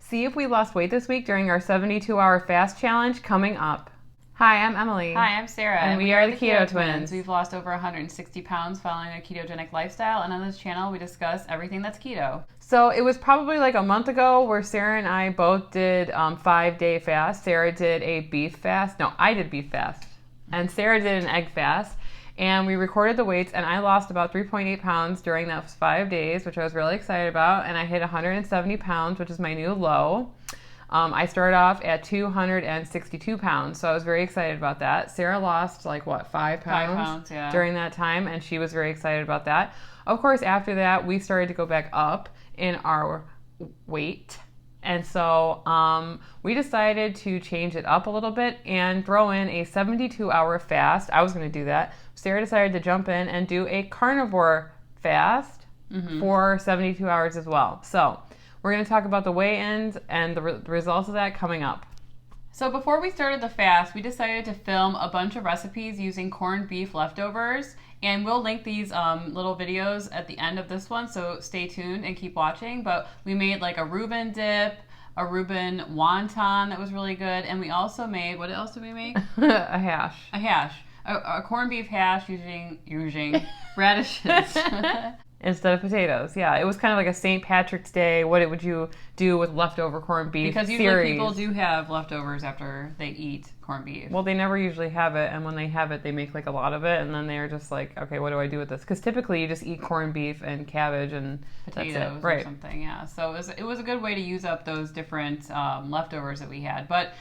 See if we lost weight this week during our 72-hour fast challenge coming up. Hi, I'm Emily. Hi, I'm Sara. And we are the Keto Twins. We've lost over 160 pounds following a ketogenic lifestyle, and on this channel we discuss everything that's keto. So it was probably like a month ago where Sara and I both did 5-day fast. Sara did a beef fast. No, I did beef fast. And Sara did an egg fast. And we recorded the weights, and I lost about 3.8 pounds during those 5 days, which I was really excited about. And I hit 170 pounds, which is my new low. I started off at 262 pounds, so I was very excited about that. Sara lost 5 pounds? 5 pounds, yeah. During that time, and she was very excited about that. Of course, after that, we started to go back up in our weight. And so we decided to change it up a little bit and throw in a 72-hour fast. I was going to do that. Sara decided to jump in and do a carnivore fast for 72 hours as well. So we're going to talk about the weigh-ins and the results of that coming up. So before we started the fast, we decided to film a bunch of recipes using corned beef leftovers. And we'll link these little videos at the end of this one, so stay tuned and keep watching. But we made like a Reuben dip, a Reuben wonton that was really good. And we also made, what else did we make? A hash. A hash. A corned beef hash using radishes. Instead of potatoes. Yeah, it was kind of like a St. Patrick's Day, what would you do with leftover corned beef Because usually series. people do have leftovers after they eat corned beef. Well, they never usually have it, and when they have it, they make like a lot of it, and then they're just like, okay, what do I do with this? Because typically you just eat corned beef and cabbage and potatoes that's it. Right. Or something, yeah. So it was a good way to use up those different leftovers that we had. But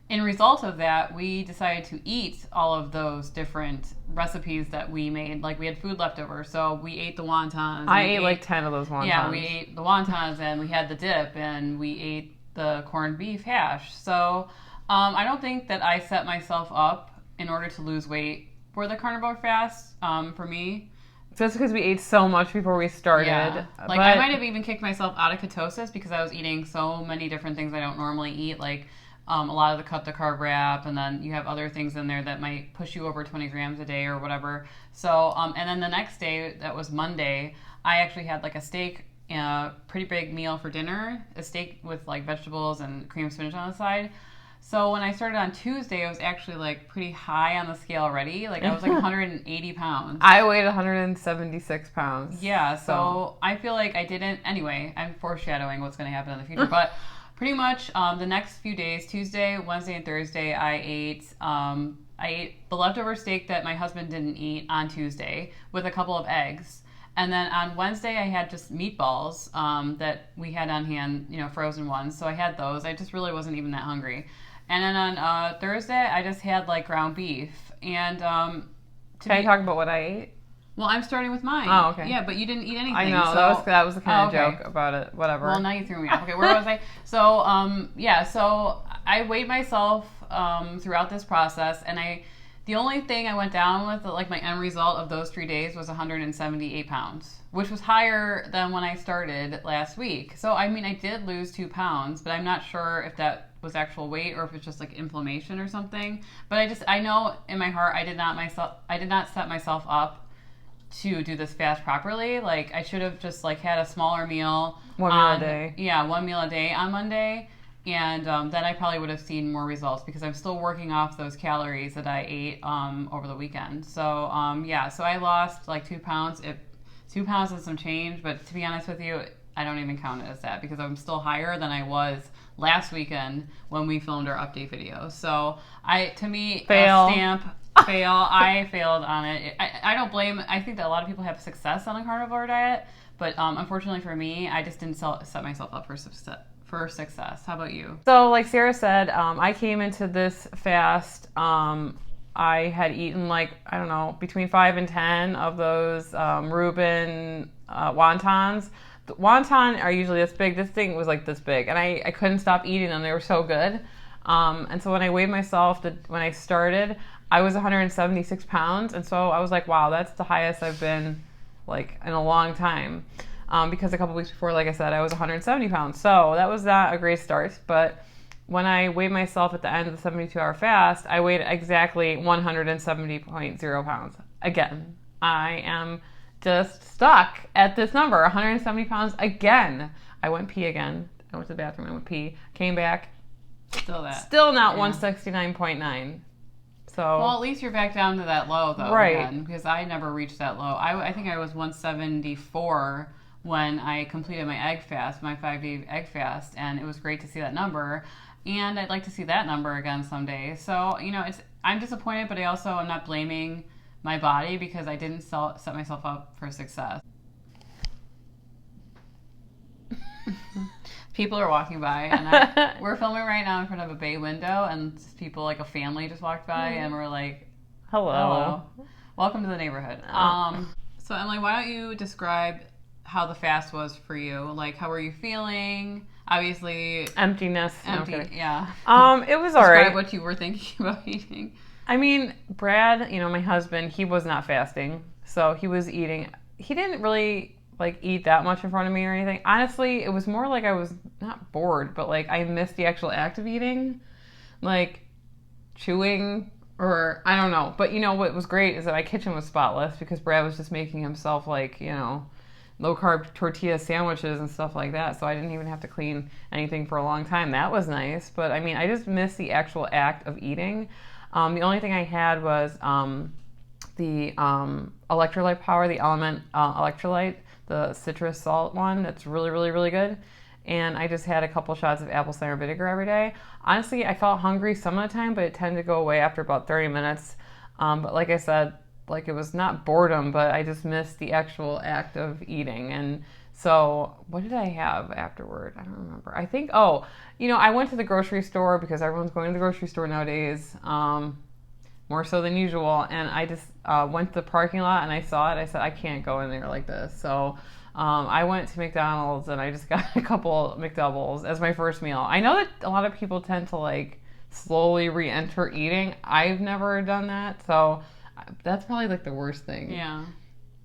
in result of that, we decided to eat all of those different recipes that we made. Like, we had food leftovers, so we ate the wontons. I ate like 10 of those wontons. Yeah, we ate the wontons, and we had the dip, and we ate the corned beef hash. So I don't think that I set myself up in order to lose weight for the carnivore fast, for me. Just because we ate so much before we started. Yeah. Like, I might have even kicked myself out of ketosis because I was eating so many different things I don't normally eat, like a lot of the cut the carb wrap, and then you have other things in there that might push you over 20 grams a day or whatever. So, and then the next day, that was Monday, I actually had like a steak, pretty big meal for dinner, a steak with like vegetables and cream spinach on the side. So when I started on Tuesday, I was actually like pretty high on the scale already. Like, I was like 180 pounds. I weighed 176 pounds. Yeah, so I feel like I didn't, anyway, I'm foreshadowing what's going to happen in the future, but pretty much the next few days, Tuesday, Wednesday, and Thursday, I ate the leftover steak that my husband didn't eat on Tuesday with a couple of eggs. And then on Wednesday, I had just meatballs that we had on hand, frozen ones. So I had those. I just really wasn't even that hungry. And then on Thursday, I just had like ground beef. And Can I talk about what I ate? Well, I'm starting with mine. Oh, okay. Yeah, but you didn't eat anything. I know, so... that was the kind of joke about it. Whatever. Well, now you threw me off. Okay, where was I? So, so I weighed myself throughout this process, and the only thing I went down with, like my end result of those 3 days, was 178 pounds, which was higher than when I started last week. So, I mean, I did lose 2 pounds, but I'm not sure if that was actual weight or if it's just like inflammation or something. But I know in my heart I did not set myself up to do this fast properly. Like, I should have just like had a smaller meal. One meal a day. Yeah, 1 meal a day on Monday. And then I probably would have seen more results because I'm still working off those calories that I ate over the weekend. So, so I lost like 2 pounds. 2 pounds and some change. But to be honest with you, I don't even count it as that because I'm still higher than I was last weekend when we filmed our update video. So, fail. Stamp. Fail. I failed on it. I don't blame. I think that a lot of people have success on a carnivore diet, but unfortunately for me, I just didn't set myself up for success. How about you? So, like Sara said, I came into this fast. I had eaten between 5 and 10 of those Reuben wontons. The wonton are usually this big. This thing was like this big, and I couldn't stop eating them. They were so good. And so when I weighed myself, when I started, I was 176 pounds. And so I was like, wow, that's the highest I've been like in a long time. Because a couple weeks before, like I said, I was 170 pounds. So that was not a great start. But when I weighed myself at the end of the 72-hour fast, I weighed exactly 170.0 pounds. Again, I am just stuck at this number, 170 pounds again. I went pee again. I went to the bathroom, I went pee, came back, Still not 169.9. So well, at least you're back down to that low though, right? Again, because I never reached that low. I think I was 174 when I completed my egg fast, my 5-day egg fast, and it was great to see that number. And I'd like to see that number again someday. So I'm disappointed, but I'm not blaming my body because I didn't set myself up for success. People are walking by, and we're filming right now in front of a bay window, and people, like a family, just walked by, and we're like, hello. Welcome to the neighborhood. So Emily, why don't you describe how the fast was for you? Like, how were you feeling? Obviously, emptiness. Empty, yeah. It was all right. Describe what you were thinking about eating. I mean, Brad, my husband, he was not fasting, so he was eating. He didn't really eat that much in front of me or anything. Honestly, it was more like I was not bored, but I missed the actual act of eating, chewing, or I don't know. But what was great is that my kitchen was spotless because Brad was just making himself low carb tortilla sandwiches and stuff like that. So I didn't even have to clean anything for a long time. That was nice. But I mean, I just missed the actual act of eating. The only thing I had was the electrolyte power, the Element electrolyte, the citrus salt one. That's really, really, really good. And I just had a couple shots of apple cider vinegar every day. Honestly, I felt hungry some of the time, but it tended to go away after about 30 minutes. But like I said, it was not boredom, but I just missed the actual act of eating. And so what did I have afterward? I don't remember. I think, I went to the grocery store because everyone's going to the grocery store nowadays, more so than usual. And I just went to the parking lot and I saw it. I said, I can't go in there like this. So I went to McDonald's and I just got a couple McDoubles as my first meal. I know that a lot of people tend to slowly re-enter eating. I've never done that. So that's probably the worst thing. Yeah.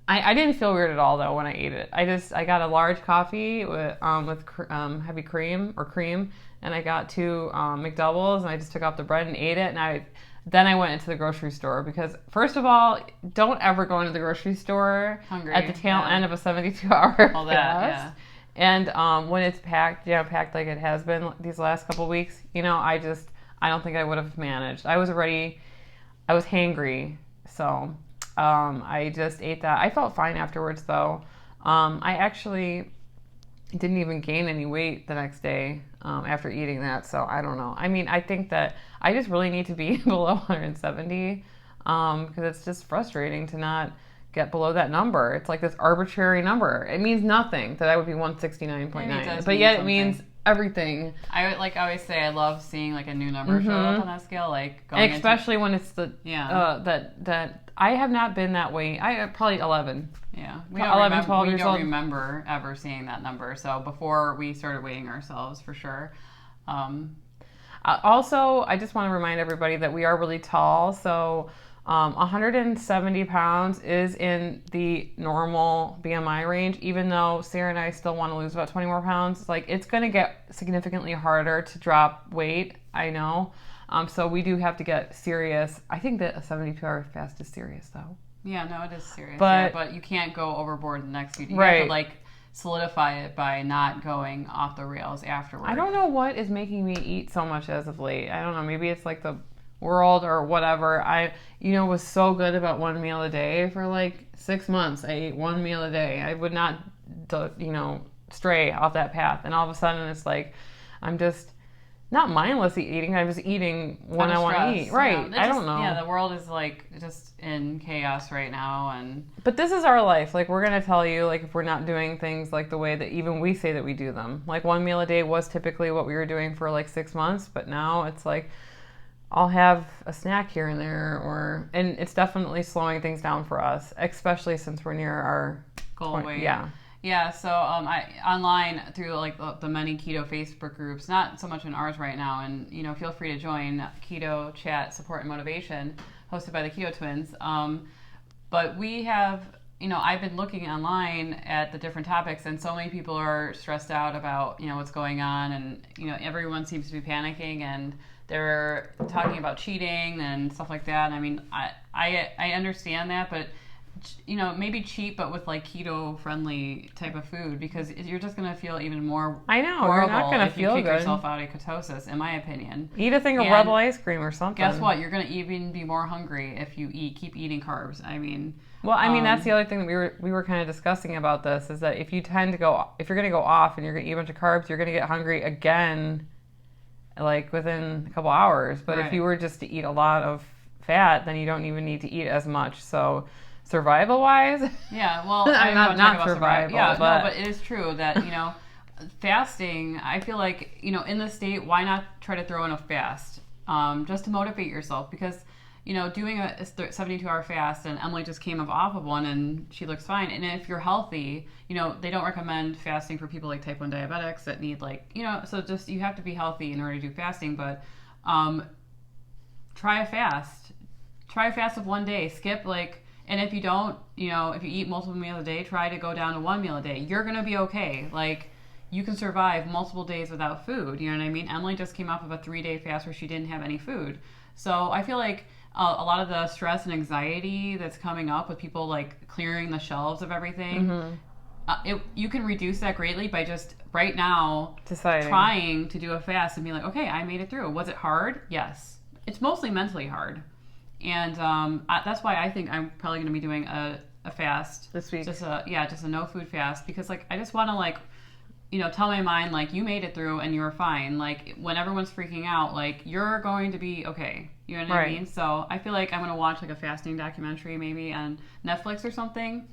I didn't feel weird at all though when I ate it. I got a large coffee with heavy cream, and I got 2 McDoubles, and I just took off the bread and ate it. And then I went into the grocery store because, first of all, don't ever go into the grocery store hungry at the tail end of a 72-hour all fast. That, yeah. And when it's packed like it has been these last couple of weeks, I don't think I would have managed. I was hangry, so I just ate that. I felt fine afterwards, though. I actually didn't even gain any weight the next day after eating that, so I don't know. I mean, I think that I just really need to be below 170 because it's just frustrating to not get below that number. It's this arbitrary number. It means nothing that I would be 169.9, but yet it means everything. I always say I love seeing a new number show up on that scale, going especially when it's the that I have not been that way. I probably 11. Yeah, we don't remember ever seeing that number. So before we started weighing ourselves, for sure. Also, I just want to remind everybody that we are really tall. So 170 pounds is in the normal BMI range, even though Sara and I still want to lose about 20 more pounds. It's going to get significantly harder to drop weight, I know. So we do have to get serious. I think that a 72-hour fast is serious, though. Yeah, no, it is serious. But, but you can't go overboard the next few days. You right. have to solidify it by not going off the rails afterwards. I don't know what is making me eat so much as of late. I don't know. Maybe it's the world or whatever. I was so good about 1 meal a day for 6 months. I ate 1 meal a day. I would not stray off that path, and all of a sudden it's I'm just not mindlessly eating. I'm just eating when I want to eat. Right. I don't know. Yeah, the world is just in chaos right now, but this is our life. We're gonna tell you if we're not doing things the way that even we say that we do them. 1 meal a day was typically what we were doing for 6 months, but now it's I'll have a snack here and there, and it's definitely slowing things down for us, especially since we're near our goal weight. Yeah. Yeah, so I online through the many keto Facebook groups, not so much in ours right now, and feel free to join Keto Chat Support and Motivation, hosted by the Keto Twins. But we have, I've been looking online at the different topics, and so many people are stressed out about what's going on, and everyone seems to be panicking, and they're talking about cheating and stuff like that. And I mean, I understand that, but maybe cheap, but with like keto friendly type of food, because you're just gonna feel even more. I know, horrible you're not gonna if feel you kick good. yourself out of ketosis, in my opinion. Eat a thing of Rebel ice cream or something. Guess what? You're gonna even be more hungry if you keep eating carbs. I mean, that's the other thing that we were kind of discussing about this, is that if you're gonna go off and you're gonna eat a bunch of carbs, you're gonna get hungry again, like within a couple hours. But if you were just to eat a lot of fat, then you don't even need to eat as much. So survival wise, I'm not survival. But it is true that fasting, I feel like in the state, why not try to throw in a fast, just to motivate yourself, because doing a 72-hour fast, and Emily just came off of one and she looks fine. And if you're healthy, they don't recommend fasting for people like type 1 diabetics that need so just, you have to be healthy in order to do fasting. But try a fast of one day, skip and if you don't, if you eat multiple meals a day, try to go down to one meal a day. You're going to be okay. You can survive multiple days without food. You know what I mean? Emily just came off of a 3-day fast where she didn't have any food. So I feel like a lot of the stress and anxiety that's coming up with people clearing the shelves of everything, you can reduce that greatly by just right now deciding, trying to do a fast and be like, okay, I made it through. Was it hard? Yes. It's mostly mentally hard. And that's why I think I'm probably going to be doing a fast this week. Just a no food fast, because I just want to tell my mind you made it through and you were fine. When everyone's freaking out, you're going to be okay. You know what I mean? So I feel like I'm going to watch a fasting documentary maybe on Netflix or something.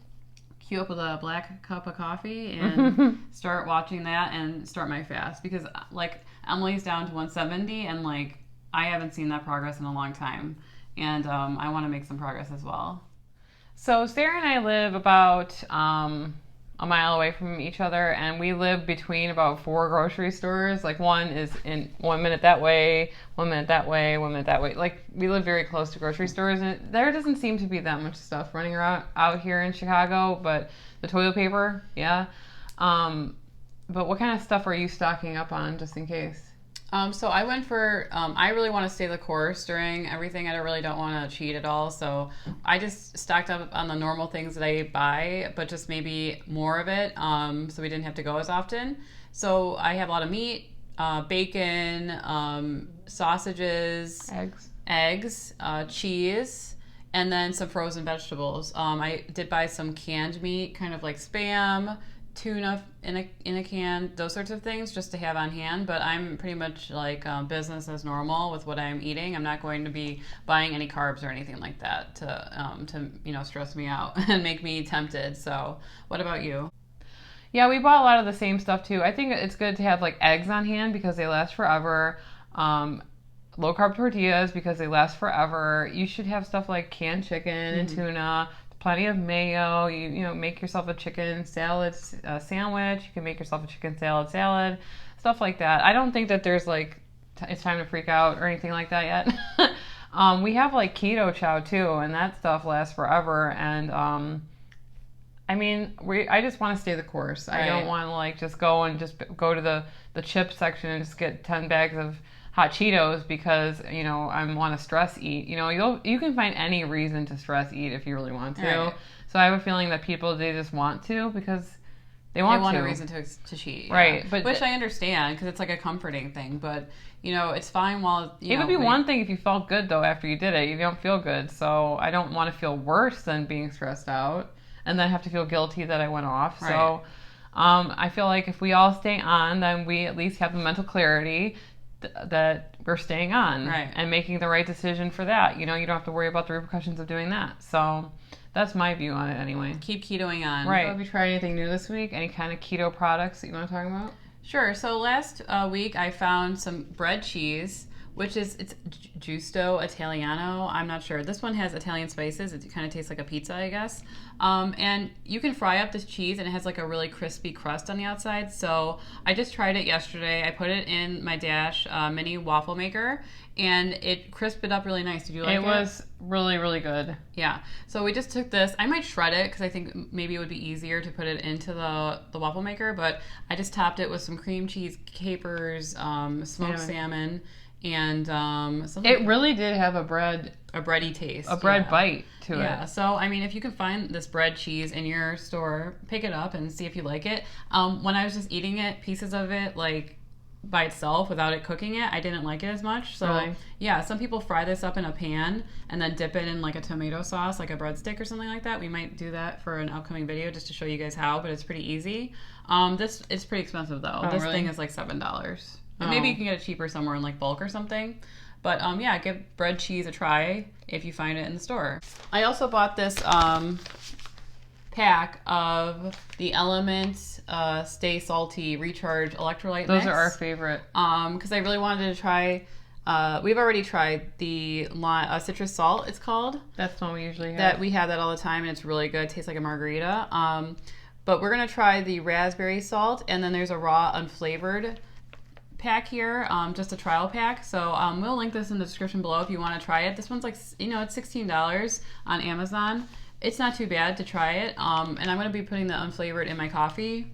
Queue up with a black cup of coffee and start watching that and start my fast, because Emily's down to 170 and I haven't seen that progress in a long time. And I want to make some progress as well. So Sarah and I live about a mile away from each other, and we live between about 4 grocery stores. One is in 1 minute that way, 1 minute that way, 1 minute that way. We live very close to grocery stores, and there doesn't seem to be that much stuff running around out here in Chicago. But the toilet paper, yeah. But what kind of stuff are you stocking up on, just in case? So I went for, I really want to stay the course during everything. I really don't want to cheat at all. So I just stocked up on the normal things that I buy, but just maybe more of it, so we didn't have to go as often. So I have a lot of meat, bacon, sausages, eggs, cheese, and then some frozen vegetables. I did buy some canned meat, kind of like Spam, tuna in a can, those sorts of things, just to have on hand. But I'm pretty much business as normal with what I'm eating. I'm not going to be buying any carbs or anything like that to stress me out and make me tempted. So what about you? Yeah, we bought a lot of the same stuff too. I think it's good to have eggs on hand because they last forever. Low carb tortillas because they last forever. You should have stuff like canned chicken and tuna. Plenty of mayo. You make yourself a chicken salad sandwich. You can make yourself a chicken salad, stuff like that. I don't think that there's it's time to freak out or anything like that yet. We have keto chow too, and that stuff lasts forever. And I just want to stay the course. Right. I don't want to just go to the chip section and just get 10 bags of hot Cheetos because I want to stress eat. You can find any reason to stress eat if you really want to. Right. So I have a feeling that people, they just want to because they want a reason to cheat. Right. Yeah. Which I understand because it's a comforting thing, but it's fine while it would be one thing if you felt good though after you did it. You don't feel good, so I don't want to feel worse than being stressed out and then have to feel guilty that I went off. Right. So I feel like if we all stay on, then we at least have the mental clarity that we're staying on and making the right decision for that. You don't have to worry about the repercussions of doing that. So that's my view on it anyway. Keep ketoing on. Right. So have you tried anything new this week? Any kind of keto products that you want to talk about? Sure. So last week I found some bread cheese, it's Giusto Italiano. I'm not sure. This one has Italian spices. It kind of tastes like a pizza, I guess. And you can fry up this cheese, and it has a really crispy crust on the outside. So I just tried it yesterday. I put it in my Dash mini waffle maker, and it crisped it up really nice. Did you like it? It was really, really good. Yeah. So we just took this. I might shred it because I think maybe it would be easier to put it into the waffle maker, but I just topped it with some cream cheese, capers, smoked salmon, and it really did have a bready taste, a bread bite to it. Yeah, so I mean, if you can find this bread cheese in your store, pick it up and see if you like it. When I was just eating it, pieces of it, like by itself without it cooking it, I didn't like it as much. So Really? yeah, some people fry this up in a pan and then dip it in like a tomato sauce, like a breadstick or something like that. We might do that for an upcoming video just to show you guys how, but it's pretty easy. It's pretty expensive though. Oh, this really? thing is like $7. And maybe you can get it cheaper somewhere in like bulk or something. But yeah, give bread cheese a try if you find it in the store. I also bought this pack of the Element Stay Salty Recharge Electrolyte Those Mix. are our favorite. Because I really wanted to try. We've already tried the citrus salt. It's called. That's the one we usually have. That we have that all the time, and it's really good. It tastes like a margarita. But we're gonna try the raspberry salt, and then there's a raw unflavored pack here, just a trial pack. So we'll link this in the description below if you want to try it. This one's like, it's $16 on Amazon. It's not too bad to try it. And I'm going to be putting the unflavored in my coffee.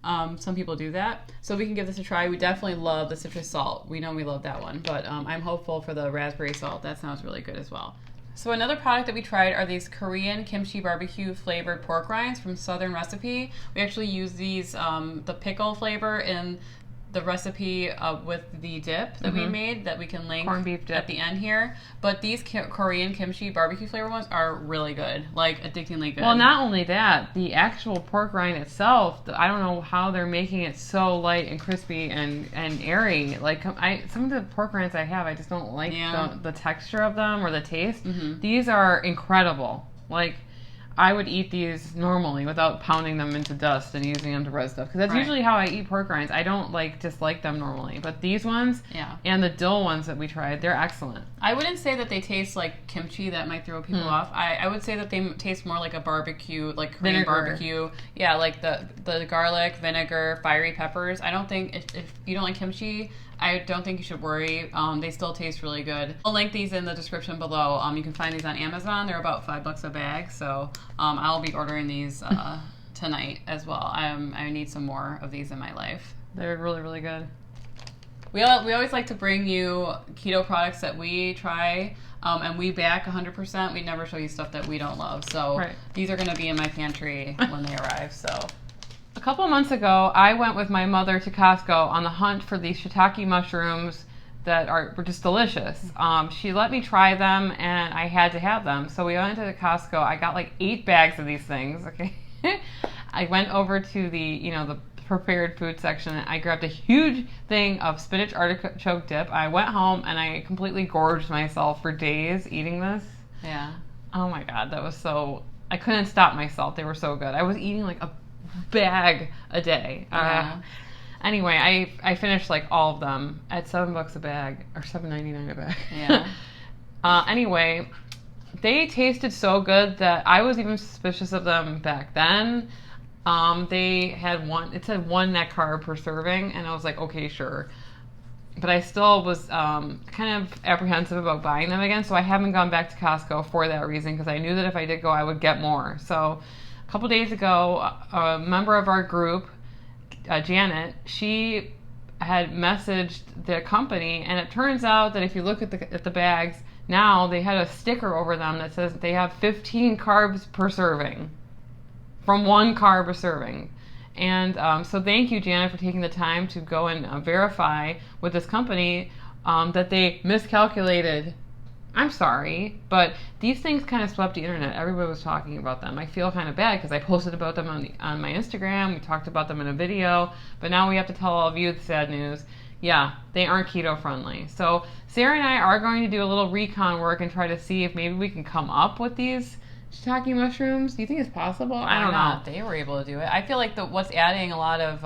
Some people do that. So we can give this a try. We definitely love the citrus salt. We know we love that one. But I'm hopeful for the raspberry salt. That sounds really good as well. So another product that we tried are these Korean kimchi barbecue flavored pork rinds from Southern Recipe. We actually use these, the pickle flavor in the recipe with the dip that we made that we can link corned beef dip at the end here. But these Korean kimchi barbecue flavor ones are really good, like addictingly good. Well, not only that, the actual pork rind itself, I don't know how they're making it so light and crispy and airy. Like some of the pork rinds I have, I just don't like the texture of them or the taste. These are incredible. Like, I would eat these normally without pounding them into dust and using them to roast stuff. Because that's usually how I eat pork rinds. I don't dislike them normally. But these ones and the dill ones that we tried, they're excellent. I wouldn't say that they taste like kimchi. That might throw people off. I would say that they taste more like a barbecue, like Korean vinegar. barbecue. Yeah, like the garlic, vinegar, fiery peppers. I don't think, if you don't like kimchi, I don't think you should worry. They still taste really good. I'll link these in the description below. You can find these on Amazon. They're about $5 a bag. So I'll be ordering these tonight as well. I need some more of these in my life. They're really, really good. We always like to bring you keto products that we try and we back 100%. We never show you stuff that we don't love. So these are going to be in my pantry when they arrive. So. A couple months ago, I went with my mother to Costco on the hunt for these shiitake mushrooms that were just delicious. She let me try them, and I had to have them. So we went to the Costco. I got like 8 bags of these things. Okay, I went over to the prepared food section. I grabbed a huge thing of spinach artichoke dip. I went home and I completely gorged myself for days eating this. Yeah. Oh my God, that was so. I couldn't stop myself. They were so good. I was eating like a bag a day. Anyway, I finished like all of them at $7 a bag or $7.99 a bag. Yeah. Anyway, they tasted so good that I was even suspicious of them back then. They had it said 1 net carb per serving, and I was like, okay, sure. But I still was kind of apprehensive about buying them again, so I haven't gone back to Costco for that reason, because I knew that if I did go, I would get more. So a couple days ago, a member of our group, Janet, she had messaged the company, and it turns out that if you look at the bags now, they had a sticker over them that says they have 15 carbs per serving, from 1 carb a serving. And so thank you, Janet, for taking the time to go and verify with this company that they miscalculated. I'm sorry, but these things kind of swept the internet. Everybody was talking about them. I feel kind of bad because I posted about them on my Instagram. We talked about them in a video, but now we have to tell all of you the sad news. Yeah, they aren't keto friendly. So Sarah and I are going to do a little recon work and try to see if maybe we can come up with these shiitake mushrooms. Do you think it's possible? I don't know. They were able to do it. I feel like what's adding a lot of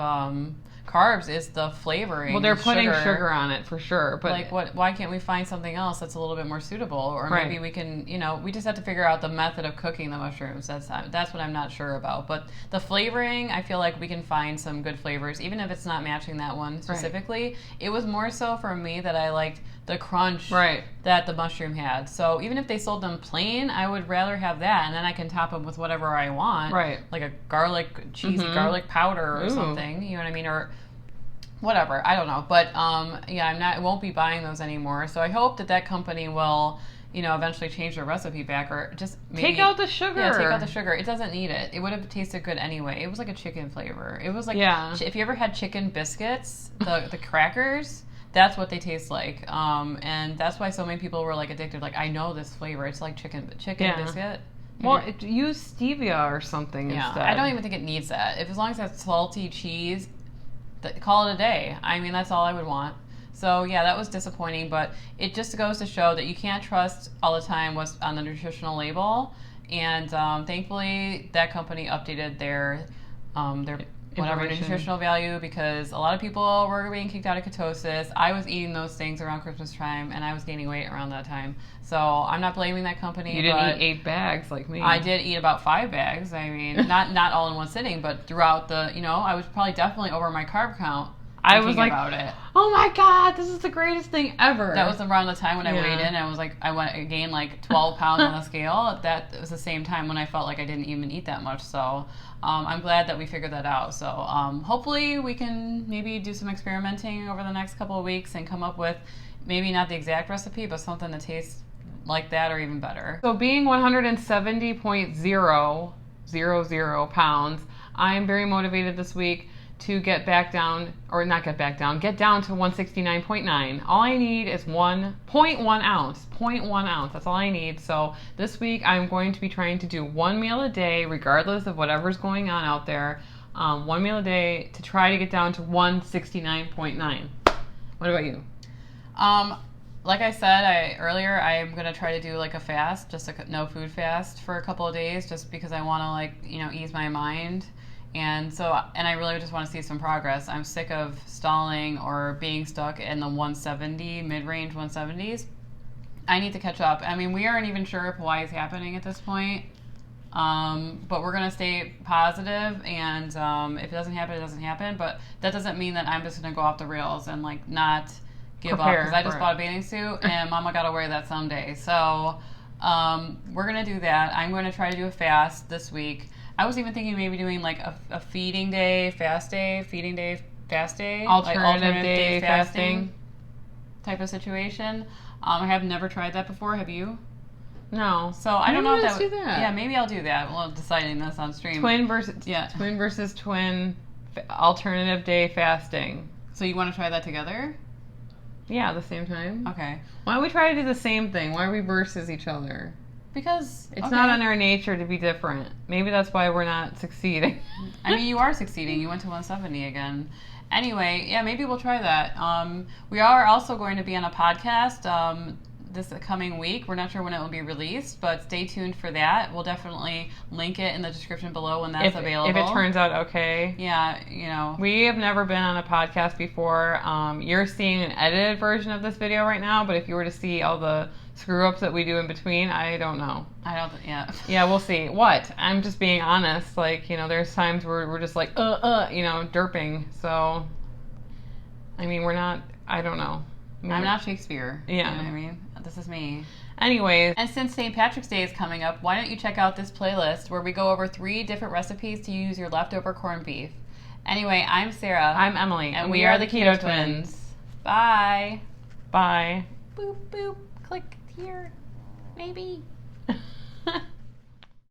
carbs is the flavoring. Well, they're putting sugar on it for sure. But like, why can't we find something else that's a little bit more suitable? Or maybe we can, we just have to figure out the method of cooking the mushrooms. That's what I'm not sure about. But the flavoring, I feel like we can find some good flavors, even if it's not matching that one specifically. It was more so for me that I liked the crunch that the mushroom had. So even if they sold them plain, I would rather have that, and then I can top them with whatever I want. Right. Like a cheesy garlic powder or something. You know what I mean? Or whatever, I don't know, but yeah, I won't be buying those anymore. So I hope that company will, eventually change their recipe back, or just maybe take out the sugar. Yeah, take out the sugar. It doesn't need it. It would have tasted good anyway. It was like a chicken flavor. It was like, if you ever had chicken biscuits, the crackers, that's what they taste like. And that's why so many people were like addicted. Like, I know this flavor. It's like chicken biscuit. Well, use stevia or something instead. I don't even think it needs that. As long as it's salty cheese, call it a day. I mean, that's all I would want. So yeah, that was disappointing, but it just goes to show that you can't trust all the time what's on the nutritional label. And thankfully, that company updated their whatever nutritional value, because a lot of people were being kicked out of ketosis. I was eating those things around Christmas time, and I was gaining weight around that time. So I'm not blaming that company. You didn't eat 8 bags like me. I did eat about 5 bags. I mean, not all in one sitting, but throughout the, I was probably definitely over my carb count. I was like, about it. Oh my God, this is the greatest thing ever. That was around the time when I weighed in. I was like, I gained like 12 pounds on the scale. That was the same time when I felt like I didn't even eat that much. So I'm glad that we figured that out. So hopefully we can maybe do some experimenting over the next couple of weeks and come up with maybe not the exact recipe, but something that tastes like that or even better. So being 170.000 pounds, I'm very motivated this week to get back down, or not get back down, get down to 169.9. All I need is 1.1 ounce. 0.1 ounce, that's all I need. So this week I'm going to be trying to do 1 meal a day, regardless of whatever's going on out there. 1 meal a day to try to get down to 169.9. What about you? Like I said earlier, I'm going to try to do like a fast, just a no food fast for a couple of days, just because I want to ease my mind. And I really just want to see some progress. I'm sick of stalling or being stuck in the 170, mid-range 170s. I need to catch up. I mean, we aren't even sure if Hawaii is happening at this point. But we're going to stay positive, and if it doesn't happen, it doesn't happen. But that doesn't mean that I'm just going to go off the rails and not give up. Because I just bought a bathing suit, and Mama got to wear that someday. So we're going to do that. I'm going to try to do a fast this week. I was even thinking maybe doing like a feeding day, fast day, feeding day, fast day. Alternative day fasting type of situation. I have never tried that before. Have you? No. So I don't know if that would. Yeah, maybe I'll do that. We'll deciding this on stream. Twin versus twin alternative day fasting. So you want to try that together? Yeah, at the same time. Okay. Why don't we try to do the same thing? Why are we versus each other? Because it's not in our nature to be different. Maybe that's why we're not succeeding. I mean, you are succeeding. You went to 170 again. Anyway, yeah, maybe we'll try that. We are also going to be on a podcast this coming week. We're not sure when it will be released, but stay tuned for that. We'll definitely link it in the description below when that's available. If it turns out okay. Yeah, We have never been on a podcast before. You're seeing an edited version of this video right now, but if you were to see all the screw-ups that we do in between, I don't know. Yeah, we'll see. What? I'm just being honest. There's times where we're just derping. So, I mean, we're not, I don't know. I'm not Shakespeare. Yeah. You know what I mean? This is me. Anyways. And since St. Patrick's Day is coming up, why don't you check out this playlist where we go over 3 different recipes to use your leftover corned beef. Anyway, I'm Sarah. I'm Emily. And we are the Keto Twins. Bye. Bye. Boop, boop. Click here. Maybe.